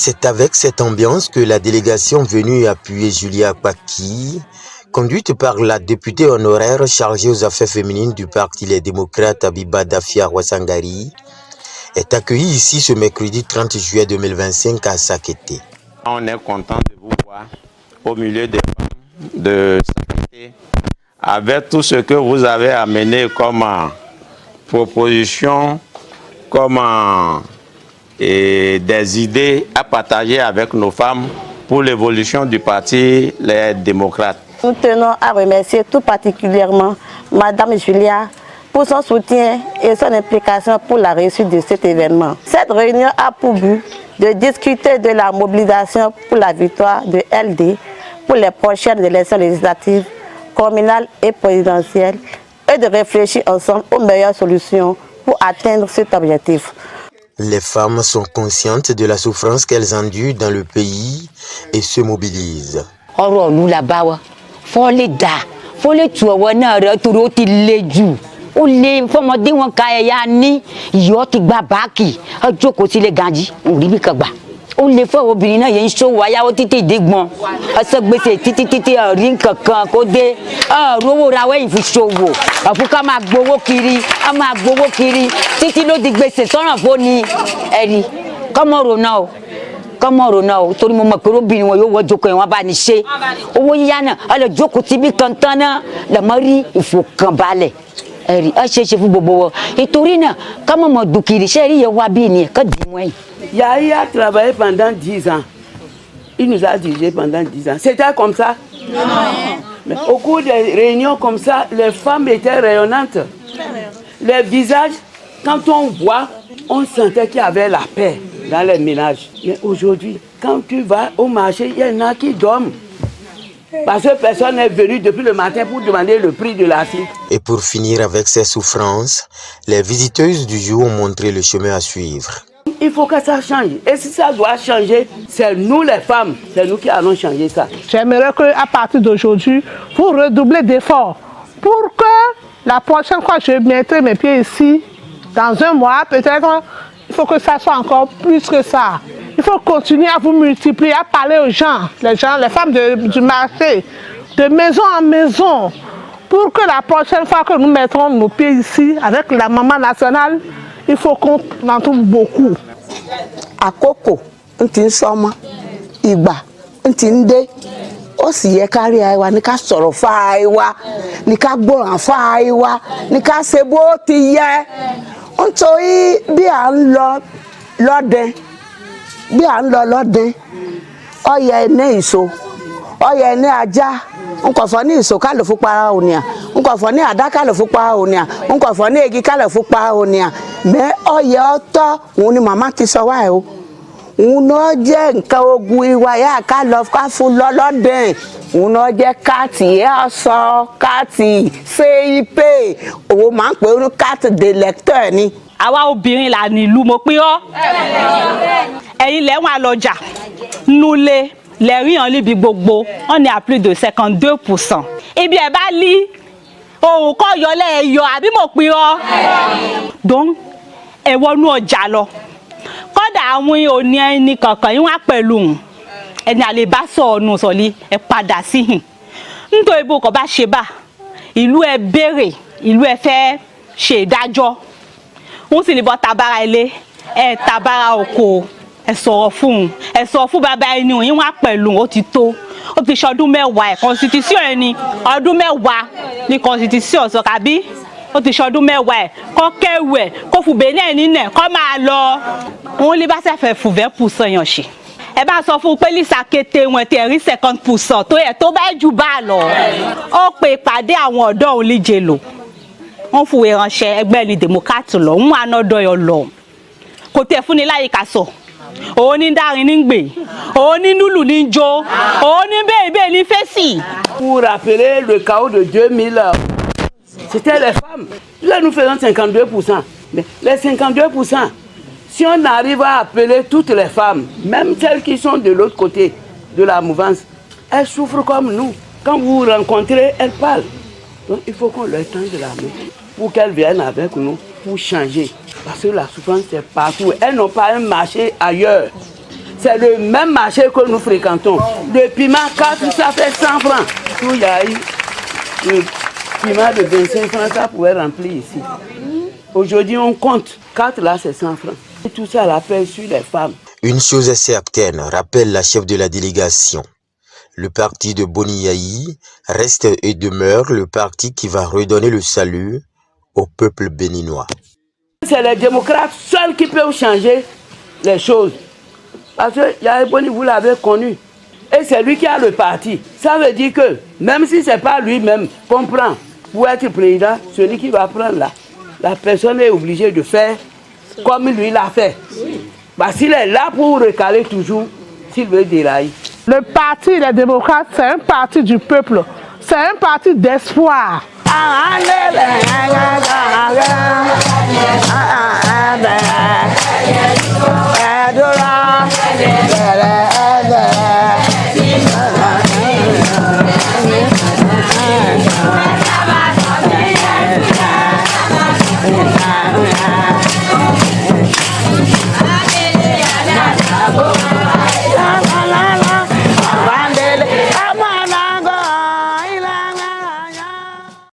C'est avec cette ambiance que la délégation venue appuyer Julia Paki, conduite par la députée honoraire chargée aux affaires féminines du Parti Les Démocrates Abiba Dafia Ouassangari, est accueillie ici ce mercredi 30 juillet 2025 à Sakété. On est content de vous voir au milieu des femmes de Sakété avec tout ce que vous avez amené comme proposition, comme des idées à partager avec nos femmes pour l'évolution du Parti Les Démocrates. Nous tenons à remercier tout particulièrement Madame Julia pour son soutien et son implication pour la réussite de cet événement. Cette réunion a pour but de discuter de la mobilisation pour la victoire de LD pour les prochaines élections législatives, communales et présidentielles et de réfléchir ensemble aux meilleures solutions pour atteindre cet objectif. Les femmes sont conscientes de la souffrance qu'elles endurent dans le pays et se mobilisent. Ó lé fọmọdé wọn ka ẹ̀yà ní ìyọ́ ti gba báàkì ọjọ́ kò sí lè gànjí òrí bí kan gbà ó lé fún obìnrin náà yẹn ń ṣòwò ayáwó títí ìdígbọn ọsọ gbèsè títí ọ̀rí kankan kó dé rówó ra wẹ́yìn fi ṣòwò ọ̀fun ká máa gbowó kiri títí ló di gbèsè sọ́ràn fóni ẹ̀rí kọ́mọ̀rò náà o torí mo mọ̀ pé obìnrin wọn yóò wọ́ jókòó ẹ̀ wọ́n bá ní ṣe owó yíyá náà ọlọ́ jókòó síbi kan tán náà lọ́mọ rí ìfọ̀kànbalẹ̀. Yahya a travaillé pendant 10 ans. Il nous a dirigé pendant 10 ans. C'était comme ça? Non. Mais au cours des réunions comme ça, les femmes étaient rayonnantes. Les visages, quand on voit, on sentait qu'il y avait la paix dans les ménages. Mais aujourd'hui, quand tu vas au marché, il y en a qui dorment. Parce que personne n'est venu depuis le matin pour demander le prix de l'acide. Et pour finir avec ces souffrances, les visiteuses du jour ont montré le chemin à suivre. Il faut que ça change. Et si ça doit changer, c'est nous les femmes, c'est nous qui allons changer ça. J'aimerais qu'à partir d'aujourd'hui, vous redoublez d'efforts pour que la prochaine fois que je mettrai mes pieds ici, dans un mois, peut-être, il faut que ça soit encore plus que ça. Il faut continuer à vous multiplier, à parler aux gens, les femmes du marché, de maison en maison, pour que la prochaine fois que nous mettrons nos pieds ici, avec la maman nationale, il faut qu'on en trouve beaucoup. À Coco, on tient somme, Iba, on tient des, aussi y carré à ni ka soro faiwa, ni ka gbon faiwa, ni ka sebo ti ye. On toi bi an lode. Bí à ń lọ lọ́dẹ ọyẹ ní ìso ọyẹ ní ajá n kò fọ ní ìso ká lò fún para ònìà n kò fọ ní àdá ká lò fún para ònìà n kò fọ ní igi ká lò fún para ònìà mẹ ọyẹ ọ̀tọ̀ òun ni màmá ti sọ wá ẹ o òun náà jẹ nǹkan ogun ìwà yá ká lọ ká fún lọ lọ́dẹ òun náà jẹ káàtì ọsọ káàtì CIP òun máa ń pè ó ní káàtì d'électeur ni. Àwa obìnrin là nílùú mo pín ọ́ ẹ̀yin lẹ́wọ̀n àlọ́jà nulẹ̀ lẹ́rìn hàn níbi gbogbo on est à plus de 52%. Ibi ẹ̀ bá lí òun kọ́ yọlẹ̀ ẹ̀yọ àbí mo pín ọ́ donc ẹ wọnú ọjà lọ kọ́dà àwọn òní ẹni kankan yín wá pẹ̀lú ẹni àlè bá sọ ọ̀nù sọ̀lí ẹ padà sí hìn nítorí bó kọ́ bá ṣe bá ìlú ẹ béèrè ìlú ẹ fẹ́ ṣe ìdájọ́ wọ́n sì ní bọ́ tabara ilé ẹ tabara oko ẹ sọ̀rọ̀ fún bàbá ẹni òyìn wá pẹ̀lú ó ti tó ó ti ṣọdún mẹ́wàá ẹ̀ constitution ẹni ọdún mẹ́wàá ní constitution sọ kàbí ó ti ṣọdún mẹ́wàá ẹ̀ kọ́ kẹ́wù ẹ̀ kó fún bẹ́ẹ̀ náà nínú ẹ̀ kọ́ máa lọ òun lè bá sẹ́fẹ̀ fún 20% yàn ṣe ẹ bá sọ fún pé lisa kété wọn ti rí 50% tó yẹ tó bá jù bá lọ ó pe ìpàdé àwọn ọ̀dọ́ òun líje lò wọ́n fúwe ránṣẹ́ ẹgbẹ́ ní Democrate lọ ń wà nọ́dọ̀ yọ lọ kò tẹ̀ fún ni láyé ká sọ òun ní dárin ní gbè òun ní lùlù ní jó òun ní bẹ́ẹ̀ ní fèsì. Pour rappeler le chaos de 2000, c'était les femmes. Là, nous faisons 52%. Mais les 52%, si on arrive à appeler toutes les femmes, même celles qui sont de l'autre côté de la mouvance, elles souffrent comme nous. Quand vous vous rencontrez, elles parlent. Donc il faut qu'on leur tende la main pour qu'elles viennent avec nous pour changer. Parce que la souffrance c'est partout. Elles n'ont pas un marché ailleurs. c'est le même marché que nous fréquentons. Le piment 4, ça fait 100 francs. Tout y a eu. Le piment de 25 francs, ça pouvait remplir ici. Aujourd'hui, on compte. 4 là, c'est 100 francs. Et tout ça, la paix sur les femmes. Une chose est certaine, rappelle la chef de la délégation. Le parti de Boniaï reste et demeure le parti qui va redonner le salut au peuple béninois. C'est les démocrates seuls qui peuvent changer les choses. Parce que Yahya Boni, vous l'avez connu. Et c'est lui qui a le parti. Ça veut dire que même si ce n'est pas lui-même qu'on prend pour être président, celui qui va prendre là, la personne est obligée de faire comme lui l'a fait. Parce qu'il est là pour recaler toujours s'il veut dérailler. Le parti des démocrates, c'est un parti du peuple. C'est un parti d'espoir.